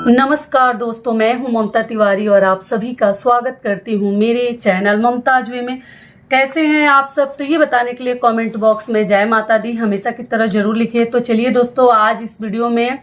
नमस्कार दोस्तों, मैं हूं ममता तिवारी और आप सभी का स्वागत करती हूं मेरे चैनल ममताज वे में। कैसे हैं आप सब? तो ये बताने के लिए कमेंट बॉक्स में जय माता दी हमेशा की तरह जरूर लिखिए। तो चलिए दोस्तों, आज इस वीडियो में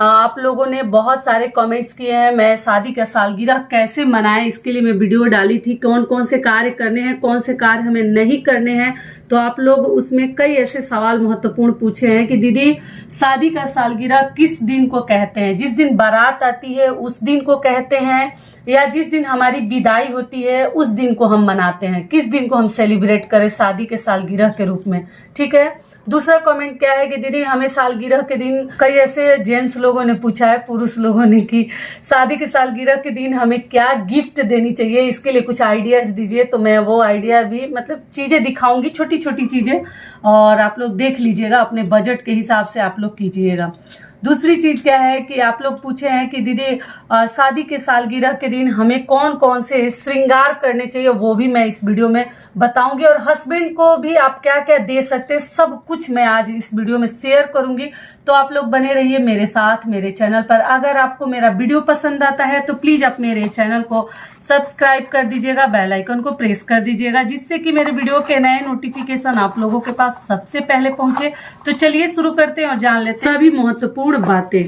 आप लोगों ने बहुत सारे कमेंट्स किए हैं। मैं शादी का सालगिरह कैसे मनाएं इसके लिए मैं वीडियो डाली थी, कौन कौन से कार्य करने हैं, कौन से कार्य हमें नहीं करने हैं। तो आप लोग उसमें कई ऐसे सवाल महत्वपूर्ण पूछे हैं कि दीदी शादी का सालगिरह किस दिन को कहते हैं? जिस दिन बारात आती है उस दिन को कहते हैं, या जिस दिन हमारी विदाई होती है उस दिन को हम मनाते हैं? किस दिन को हम सेलिब्रेट करें शादी के सालगिरह के रूप में? ठीक है। दूसरा कमेंट क्या है कि दीदी हमें सालगिरह के दिन, कई ऐसे जेंट्स लोगों ने पूछा है, पुरुष लोगों ने, कि शादी के सालगिरह के दिन हमें क्या गिफ्ट देनी चाहिए, इसके लिए कुछ आइडियाज दीजिए। तो मैं वो आइडिया भी चीजें दिखाऊंगी, छोटी छोटी चीजें, और आप लोग देख लीजिएगा, अपने बजट के हिसाब से आप लोग कीजिएगा। दूसरी चीज क्या है कि आप लोग पूछे हैं कि दीदी शादी के सालगिरह के दिन हमें कौन कौन से श्रृंगार करने चाहिए, वो भी मैं इस वीडियो में बताऊंगी। और हस्बैंड को भी आप क्या क्या दे सकते हैं, सब कुछ मैं आज इस वीडियो में शेयर करूंगी। तो आप लोग बने रहिए मेरे साथ मेरे चैनल पर। अगर आपको मेरा वीडियो पसंद आता है तो प्लीज आप मेरे चैनल को सब्सक्राइब कर दीजिएगा, बेल आइकन को प्रेस कर दीजिएगा, जिससे कि मेरे वीडियो के नए नोटिफिकेशन आप लोगों के पास सबसे पहले पहुंचे। तो चलिए शुरू करते हैं और जान लेते हैं सभी महत्वपूर्ण बातें।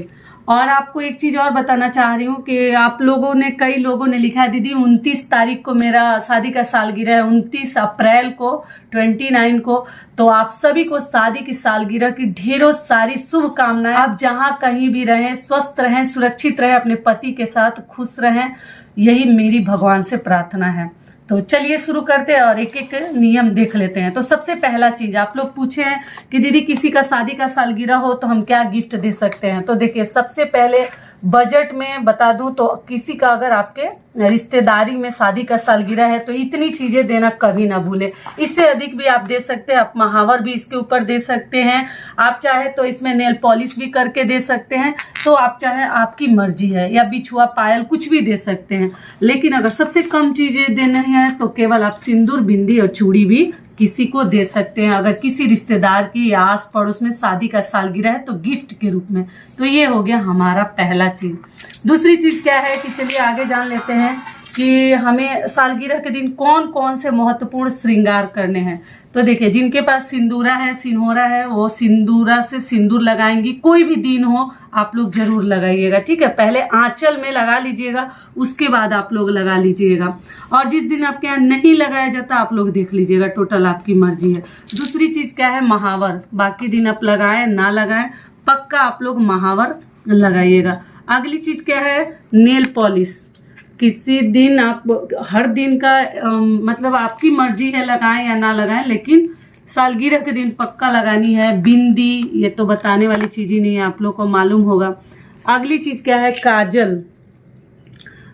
और आपको एक चीज और बताना चाह रही हूँ कि आप लोगों ने, कई लोगों ने लिखा है दीदी 29 तारीख को मेरा शादी का सालगिरह है, 29 अप्रैल को, 29 को। तो आप सभी को शादी की सालगिरह की ढेरों सारी शुभकामनाएं। आप जहाँ कहीं भी रहें, स्वस्थ रहें, सुरक्षित रहें, अपने पति के साथ खुश रहें, यही मेरी भगवान से प्रार्थना है। तो चलिए शुरू करते हैं और एक एक नियम देख लेते हैं। तो सबसे पहला चीज, आप लोग पूछे हैं कि दीदी किसी का शादी का सालगिरह हो तो हम क्या गिफ्ट दे सकते हैं? तो देखिए, सबसे पहले बजट में बता दूं तो किसी का अगर आपके रिश्तेदारी में शादी का सालगिरह है तो इतनी चीजें देना कभी ना भूले। इससे अधिक भी आप दे सकते हैं, आप महावर भी इसके ऊपर दे सकते हैं, आप चाहे तो इसमें नेल पॉलिश भी करके दे सकते हैं। तो आप चाहे, आपकी मर्जी है, या बिछुआ, पायल, कुछ भी दे सकते हैं। लेकिन अगर सबसे कम चीजें देनी है तो केवल आप सिंदूर, बिंदी और चूड़ी भी किसी को दे सकते हैं, अगर किसी रिश्तेदार की या आस पड़ोस में शादी का सालगिरह है तो गिफ्ट के रूप में। तो ये हो गया हमारा पहला चीज। दूसरी चीज क्या है कि चलिए आगे जान लेते हैं कि हमें सालगिरह के दिन कौन कौन से महत्वपूर्ण श्रृंगार करने हैं। तो देखिए, जिनके पास सिंदूरा है, सिंहोरा है, वो सिंदूरा से सिंदूर लगाएंगी। कोई भी दिन हो आप लोग जरूर लगाइएगा, ठीक है। पहले आंचल में लगा लीजिएगा, उसके बाद आप लोग लगा लीजिएगा। और जिस दिन आपके यहाँ नहीं लगाया जाता आप लोग देख लीजिएगा, टोटल आपकी मर्जी है। दूसरी चीज क्या है, महावर। बाकी दिन आप लगाए ना लगाए, पक्का आप लोग महावर लगाइएगा। अगली चीज क्या है, नेल पॉलिश। किसी दिन आप, हर दिन का आपकी मर्जी है लगाएं या ना लगाएं, लेकिन सालगिरह के दिन पक्का लगानी है। बिंदी, ये तो बताने वाली चीज ही नहीं है, आप लोग को मालूम होगा। अगली चीज क्या है, काजल।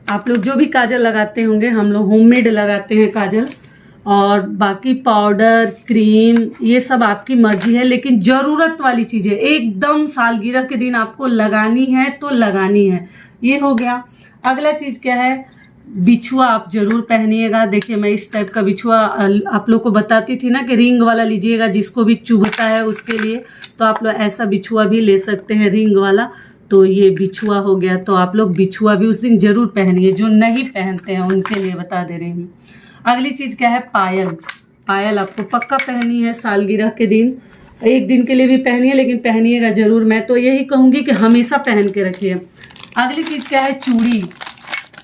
आप लोग जो भी काजल लगाते होंगे, हम लोग होममेड लगाते हैं काजल। और बाकी पाउडर, क्रीम, ये सब आपकी मर्जी है, लेकिन जरूरत वाली चीजें एकदम सालगिरह के दिन आपको लगानी है तो लगानी है। ये हो गया। अगला चीज क्या है, बिछुआ आप जरूर पहनिएगा। देखिए, मैं इस टाइप का बिछुआ आप लोग को बताती थी ना कि रिंग वाला लीजिएगा, जिसको भी चुभता है उसके लिए। तो आप लोग ऐसा बिछुआ भी ले सकते हैं, रिंग वाला। तो ये बिछुआ हो गया। तो आप लोग बिछुआ भी उस दिन जरूर पहनिए, जो नहीं पहनते हैं उनके लिए बता दे रही हूँ। अगली चीज क्या है, पायल। पायल आपको पक्का पहनी है सालगिरह के दिन। एक दिन के लिए भी पहनिए, लेकिन पहनिएगा जरूर। मैं तो यही कहूंगी कि हमेशा पहन के रखिए। अगली चीज क्या है, चूड़ी।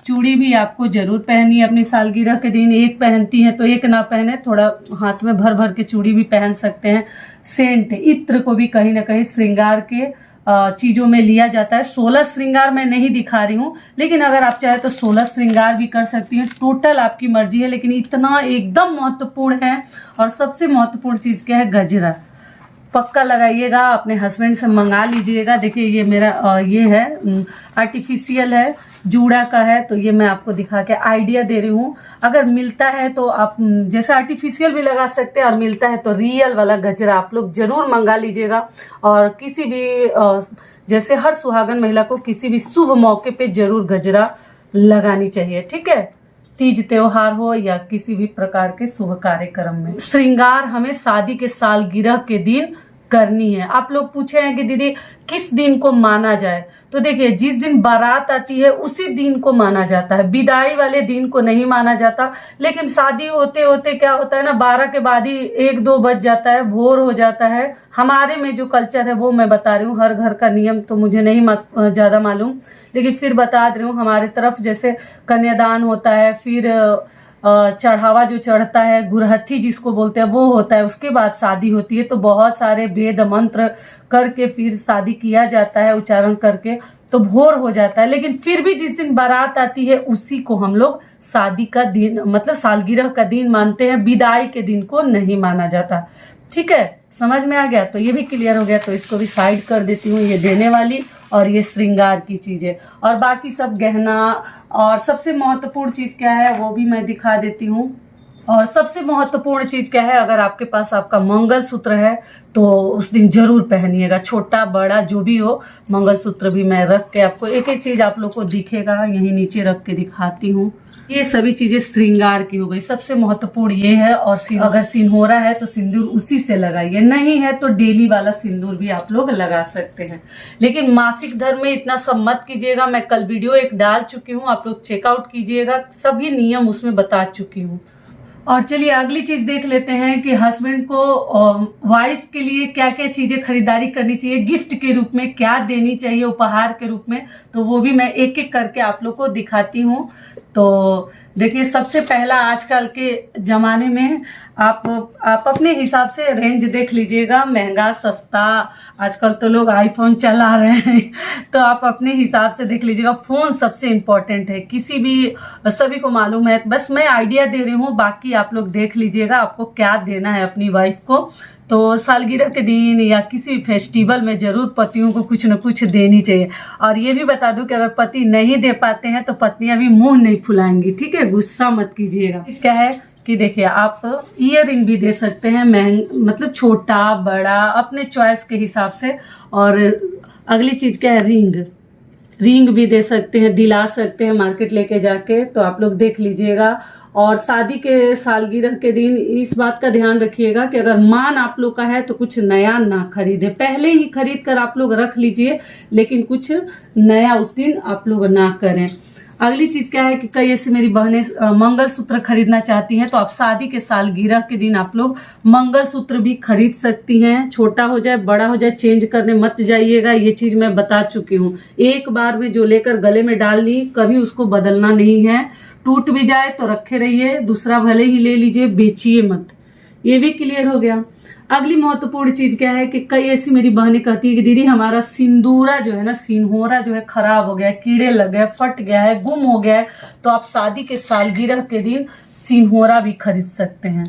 चूड़ी भी आपको जरूर पहनी है अपनी सालगिरह के दिन। एक पहनती हैं तो एक ना पहने, थोड़ा हाथ में भर भर के चूड़ी भी पहन सकते हैं। सेंट, इत्र को भी कहीं ना कहीं श्रृंगार के चीजों में लिया जाता है। 16 श्रृंगार मैं नहीं दिखा रही हूँ, लेकिन अगर आप चाहे तो 16 श्रृंगार भी कर सकती हैं। टोटल आपकी मर्जी है, लेकिन इतना एकदम महत्वपूर्ण है। और सबसे महत्वपूर्ण चीज क्या है, गजरा। पक्का लगाइएगा, अपने हस्बैंड से मंगा लीजिएगा। देखिए, ये मेरा ये है, आर्टिफिशियल है, जूड़ा का है। तो ये मैं आपको दिखा के आइडिया दे रही हूँ। अगर मिलता है तो आप जैसे आर्टिफिशियल भी लगा सकते हैं, और मिलता है तो रियल वाला गजरा आप लोग जरूर मंगा लीजिएगा। और किसी भी जैसे हर सुहागन महिला को किसी भी शुभ मौके पे जरूर गजरा लगानी चाहिए, ठीक है। तीज त्योहार हो या किसी भी प्रकार के शुभ कार्यक्रम में। श्रृंगार हमें शादी के सालगिरह के दिन करनी है। आप लोग पूछे हैं कि दीदी किस दिन को माना जाए, तो देखिए जिस दिन बारात आती है उसी दिन को माना जाता है, विदाई वाले दिन को नहीं माना जाता। लेकिन शादी होते होते क्या होता है ना, 12 के बाद ही 1-2 बज जाता है, भोर हो जाता है। हमारे में जो कल्चर है वो मैं बता रही हूँ, हर घर का नियम तो मुझे नहीं ज्यादा मालूम, लेकिन फिर बता रही हूँ। हमारे तरफ जैसे कन्यादान होता है, फिर चढ़ावा जो चढ़ता है, गुरहथी जिसको बोलते हैं वो होता है, उसके बाद शादी होती है। तो बहुत सारे वेद मंत्र करके फिर शादी किया जाता है, उच्चारण करके, तो भोर हो जाता है। लेकिन फिर भी जिस दिन बारात आती है उसी को हम लोग शादी का दिन मतलब सालगिरह का दिन मानते हैं, विदाई के दिन को नहीं माना जाता। ठीक है, समझ में आ गया? तो ये भी क्लियर हो गया, तो इसको भी साइड कर देती हूँ, ये देने वाली और ये श्रृंगार की चीजें, और बाकी सब गहना। और सबसे महत्वपूर्ण चीज क्या है वो भी मैं दिखा देती हूँ। और सबसे महत्वपूर्ण चीज क्या है, अगर आपके पास आपका मंगलसूत्र है तो उस दिन जरूर पहनिएगा, छोटा बड़ा जो भी हो। मंगलसूत्र भी मैं रख के आपको एक एक चीज आप लोग को दिखेगा, यहीं नीचे रख के दिखाती हूँ। ये सभी चीजें श्रृंगार की हो गई, सबसे महत्वपूर्ण ये है। और अगर सिंदूरा है तो सिंदूर उसी से लगाइए, नहीं है तो डेली वाला सिंदूर भी आप लोग लगा सकते हैं। लेकिन मासिक धर्म में इतना सब मत कीजिएगा, मैं कल वीडियो एक डाल चुकी हूँ, आप लोग चेकआउट कीजिएगा, सभी नियम उसमें बता चुकी हूँ। और चलिए अगली चीज देख लेते हैं कि हस्बैंड को वाइफ के लिए क्या क्या चीजें खरीदारी करनी चाहिए, गिफ्ट के रूप में क्या देनी चाहिए, उपहार के रूप में, तो वो भी मैं एक एक करके आप लोग को दिखाती हूँ। तो देखिए, सबसे पहला आजकल के जमाने में आप अपने हिसाब से रेंज देख लीजिएगा, महंगा सस्ता, आजकल तो लोग आईफोन चला रहे हैं तो आप अपने हिसाब से देख लीजिएगा। फोन सबसे इम्पोर्टेंट है, किसी भी सभी को मालूम है, बस मैं आइडिया दे रही हूँ, बाकी आप लोग देख लीजिएगा आपको क्या देना है अपनी वाइफ को। तो सालगिरह के दिन या किसी फेस्टिवल में जरूर पतियों को कुछ न कुछ देनी चाहिए। और ये भी बता दूं कि अगर पति नहीं दे पाते हैं तो पत्नियां भी मुंह नहीं फुलाएंगी, ठीक है, गुस्सा मत कीजिएगा। क्या है कि देखिए, आप ईयर रिंग भी दे सकते हैं, मतलब छोटा बड़ा अपने चॉइस के हिसाब से। और अगली चीज क्या है, रिंग भी दे सकते हैं, दिला सकते हैं मार्केट लेके जाके, तो आप लोग देख लीजिएगा। और शादी के सालगिरह के दिन इस बात का ध्यान रखिएगा कि अगर मान आप लोग का है तो कुछ नया ना खरीदे, पहले ही खरीद कर आप लोग रख लीजिए, लेकिन कुछ नया उस दिन आप लोग ना करें। अगली चीज क्या है कि कई ऐसी मेरी बहनें मंगलसूत्र खरीदना चाहती हैं, तो आप शादी के सालगिरह के दिन आप लोग मंगलसूत्र भी खरीद सकती हैं, छोटा हो जाए बड़ा हो जाए, चेंज करने मत जाइएगा, ये चीज मैं बता चुकी हूँ। एक बार में जो लेकर गले में डाल ली, कभी उसको बदलना नहीं है, टूट भी जाए तो रखे रहिए, दूसरा भले ही ले लीजिए, बेचिए मत। ये भी क्लियर हो गया। अगली महत्वपूर्ण चीज क्या है कि कई ऐसी मेरी बहनें कहती है कि दीदी हमारा सिंदूरा जो है ना, सिंहोरा जो है खराब हो गया है, कीड़े लग गए, फट गया है, गुम हो गया है, तो आप शादी के सालगिरह के दिन सिंहोरा भी खरीद सकते हैं।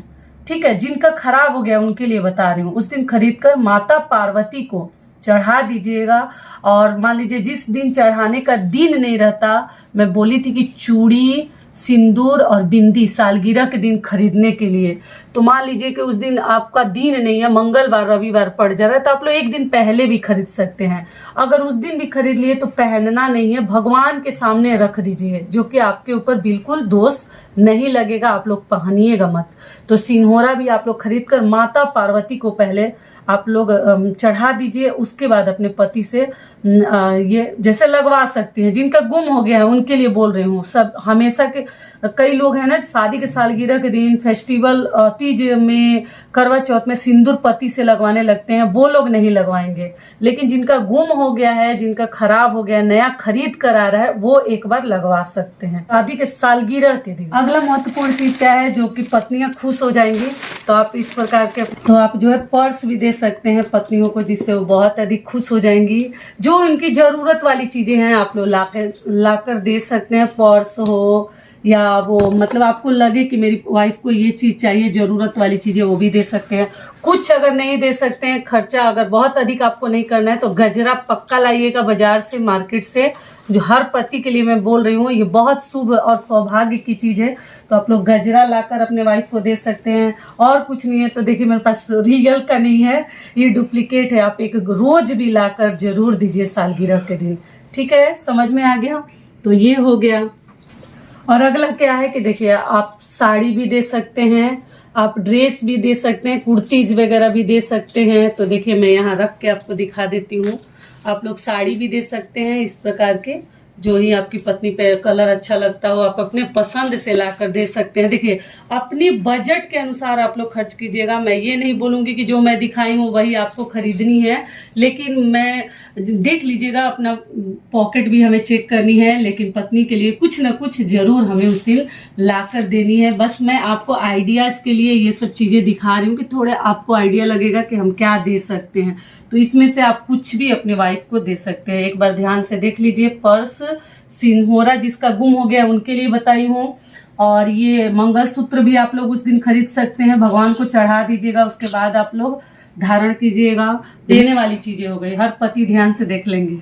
ठीक है, जिनका खराब हो गया उनके लिए बता रही हूँ, उस दिन खरीद कर माता पार्वती को चढ़ा दीजिएगा। और मान लीजिए जिस दिन चढ़ाने का दिन नहीं रहता, मैं बोली थी कि चूड़ी, सिंदूर और बिंदी सालगिरह के दिन खरीदने के लिए, तो मान लीजिए कि उस दिन आपका दिन नहीं है, मंगलवार रविवार पड़ जा रहा है, तो आप लोग एक दिन पहले भी खरीद सकते हैं। अगर उस दिन भी खरीद लिए तो पहनना नहीं है, भगवान के सामने रख दीजिए, जो कि आपके ऊपर बिल्कुल दोष नहीं लगेगा, आप लोग पहनिएगा मत। तो सिंहोरा भी आप लोग खरीद कर माता पार्वती को पहले आप लोग चढ़ा दीजिए, उसके बाद अपने पति से ये जैसे लगवा सकती हैं। जिनका गुम हो गया है उनके लिए बोल रही हूँ, सब हमेशा के कई लोग हैं ना, शादी के सालगिरह के दिन, फेस्टिवल, तीज में, करवा चौथ में सिंदूर पति से लगवाने लगते हैं, वो लोग नहीं लगवाएंगे। लेकिन जिनका गुम हो गया है, जिनका खराब हो गया, नया खरीद कर आ रहा है, वो एक बार लगवा सकते हैं शादी के सालगिरह के दिन। अगला महत्वपूर्ण चीज क्या है जो कि पत्नियां खुश हो जाएंगी, तो आप इस प्रकार के, तो आप जो है पर्स भी दे सकते हैं पत्नियों को, जिससे वो बहुत अधिक खुश हो जाएंगी। जो उनकी जरूरत वाली चीजें हैं आप लोग लाकर दे सकते हैं, पर्स हो या वो मतलब आपको लगे कि मेरी वाइफ को ये चीज चाहिए, जरूरत वाली चीजें, वो भी दे सकते हैं। कुछ अगर नहीं दे सकते हैं, खर्चा अगर बहुत अधिक आपको नहीं करना है, तो गजरा पक्का लाइएगा बाजार से, मार्केट से, जो हर पति के लिए मैं बोल रही हूँ, ये बहुत शुभ और सौभाग्य की चीज है। तो आप लोग गजरा लाकर अपने वाइफ को दे सकते हैं। और कुछ नहीं है तो देखिए, मेरे पास रियल का नहीं है, ये डुप्लीकेट है, आप एक रोज भी लाकर जरूर दीजिए सालगिरह के दिन। ठीक है, समझ में आ गया? तो ये हो गया। और अगला क्या है कि देखिए, आप साड़ी भी दे सकते हैं, आप ड्रेस भी दे सकते हैं, कुर्तीज वगैरह भी दे सकते हैं। तो देखिए मैं यहाँ रख के आपको दिखा देती हूँ। आप लोग साड़ी भी दे सकते हैं इस प्रकार के, जो ही आपकी पत्नी पे कलर अच्छा लगता हो आप अपने पसंद से लाकर दे सकते हैं। देखिए अपने बजट के अनुसार आप लोग खर्च कीजिएगा। मैं ये नहीं बोलूँगी कि जो मैं दिखाई हूँ वही आपको खरीदनी है, लेकिन मैं देख लीजिएगा, अपना पॉकेट भी हमें चेक करनी है, लेकिन पत्नी के लिए कुछ ना कुछ ज़रूर हमें उस दिन लाकर देनी है। बस मैं आपको आइडियाज़ के लिए ये सब चीज़ें दिखा रही हूँ कि थोड़े आपको आइडिया लगेगा कि हम क्या दे सकते हैं। तो इसमें से आप कुछ भी अपने वाइफ को दे सकते हैं। एक बार ध्यान से देख लीजिए। पर्स, सिंहोरा जिसका गुम हो गया उनके लिए बताई हूँ, और ये मंगलसूत्र भी आप लोग उस दिन खरीद सकते हैं, भगवान को चढ़ा दीजिएगा, उसके बाद आप लोग धारण कीजिएगा। देने वाली चीजें हो गई, हर पति ध्यान से देख लेंगे।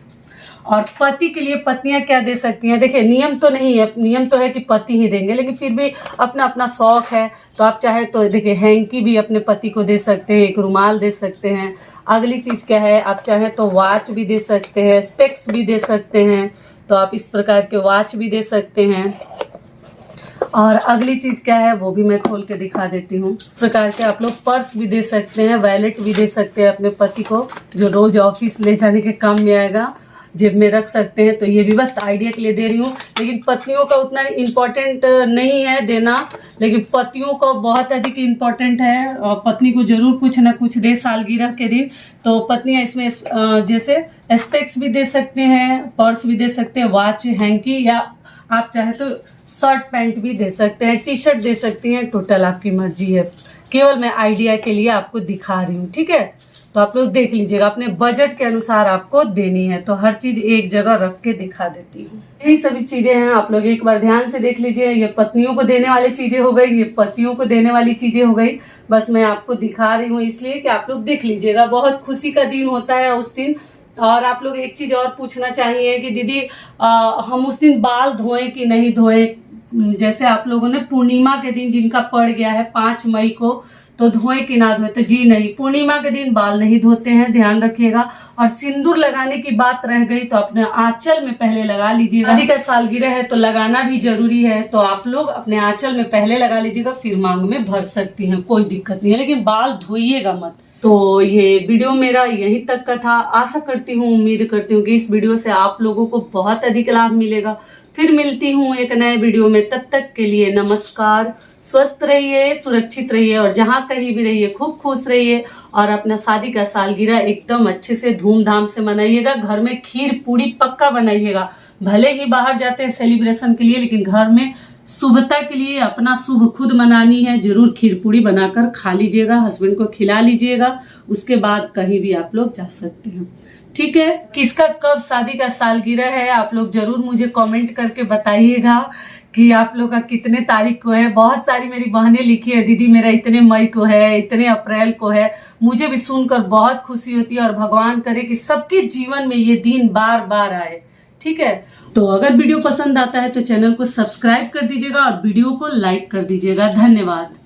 और पति के लिए पत्नियां क्या दे सकती हैं? देखिए नियम तो नहीं है, नियम तो है कि पति ही देंगे, लेकिन फिर भी अपना अपना शौक है। तो आप चाहे तो देखिए हैंकी भी अपने पति को दे सकते हैं, एक रुमाल दे सकते हैं। अगली चीज क्या है, आप चाहे तो वॉच भी दे सकते हैं, स्पेक्स भी दे सकते हैं। तो आप इस प्रकार के वॉच भी दे सकते हैं। और अगली चीज क्या है वो भी मैं खोल के दिखा देती हूँ। इस प्रकार के आप लोग पर्स भी दे सकते हैं, वैलेट भी दे सकते हैं अपने पति को, जो रोज ऑफिस ले जाने के काम में आएगा, जेब में रख सकते हैं। तो ये भी बस आइडिया के लिए दे रही हूँ, लेकिन पत्नियों का उतना इम्पोर्टेंट नहीं है देना, लेकिन पतियों को बहुत अधिक इम्पोर्टेंट है। और पत्नी को जरूर कुछ ना कुछ दे सालगिरह के दिन। तो पत्नियां इसमें जैसे स्पेक्स भी दे सकते हैं, पर्स भी दे सकते हैं, वॉच, हैंकी, या आप चाहे तो शर्ट पैंट भी दे सकते हैं, टी शर्ट दे सकती हैं। टोटल आपकी मर्जी है, केवल मैं आइडिया के लिए आपको दिखा रही हूँ। ठीक है, तो आप लोग देख लीजिएगा, अपने बजट के अनुसार आपको देनी है। तो हर चीज एक जगह रख के दिखा देती हूँ। यही सभी चीजें हैं, आप लोग एक बार ध्यान से देख लीजिए। ये पत्नियों को देने वाली चीजें हो गई, ये पतियों को देने वाली चीजें हो गई। बस मैं आपको दिखा रही हूँ इसलिए कि आप लोग देख लीजिएगा। बहुत खुशी का दिन होता है उस दिन। और आप लोग एक चीज और पूछना चाहिए कि दीदी हम उस दिन बाल धोएं कि नहीं धोएं। जैसे आप लोगों ने पूर्णिमा के दिन जिनका पड़ गया है 5 मई को, तो धोएं कि ना धोएं? तो जी नहीं, पूर्णिमा के दिन बाल नहीं धोते हैं, ध्यान रखिएगा। और सिंदूर लगाने की बात रह गई, तो अपने आंचल में पहले लगा लीजिएगा। शादी का सालगिरह है तो लगाना भी जरूरी है, तो आप लोग अपने आंचल में पहले लगा लीजिएगा, फिर मांग में भर सकती हैं, कोई दिक्कत नहीं है, लेकिन बाल धोइएगा मत। तो ये वीडियो मेरा यहीं तक का था। आशा करती हूँ, उम्मीद करती हूँ कि इस वीडियो से आप लोगों को बहुत अधिक लाभ मिलेगा। फिर मिलती हूँ एक नए वीडियो में, तब तक के लिए नमस्कार। स्वस्थ रहिए, सुरक्षित रहिए, और जहाँ कहीं भी रहिए खूब खुश रहिए। और अपना शादी का सालगिरह एकदम अच्छे से धूमधाम से मनाइएगा। घर में खीर पूरी पक्का बनाइएगा। भले ही बाहर जाते हैं सेलिब्रेशन के लिए, लेकिन घर में शुभता के लिए अपना शुभ खुद मनानी है। जरूर खीर पूरी बनाकर खा लीजिएगा, हस्बैंड को खिला लीजिएगा, उसके बाद कहीं भी आप लोग जा सकते हैं। ठीक है, किसका कब शादी का सालगिरह है आप लोग जरूर मुझे कमेंट करके बताइएगा कि आप लोग का कितने तारीख को है। बहुत सारी मेरी बहनें लिखी है, दीदी मेरा इतने मई को है, इतने अप्रैल को है। मुझे भी सुनकर बहुत खुशी होती है, और भगवान करे कि सबके जीवन में ये दिन बार बार आए। ठीक है, तो अगर वीडियो पसंद आता है तो चैनल को सब्सक्राइब कर दीजिएगा और वीडियो को लाइक कर दीजिएगा। धन्यवाद।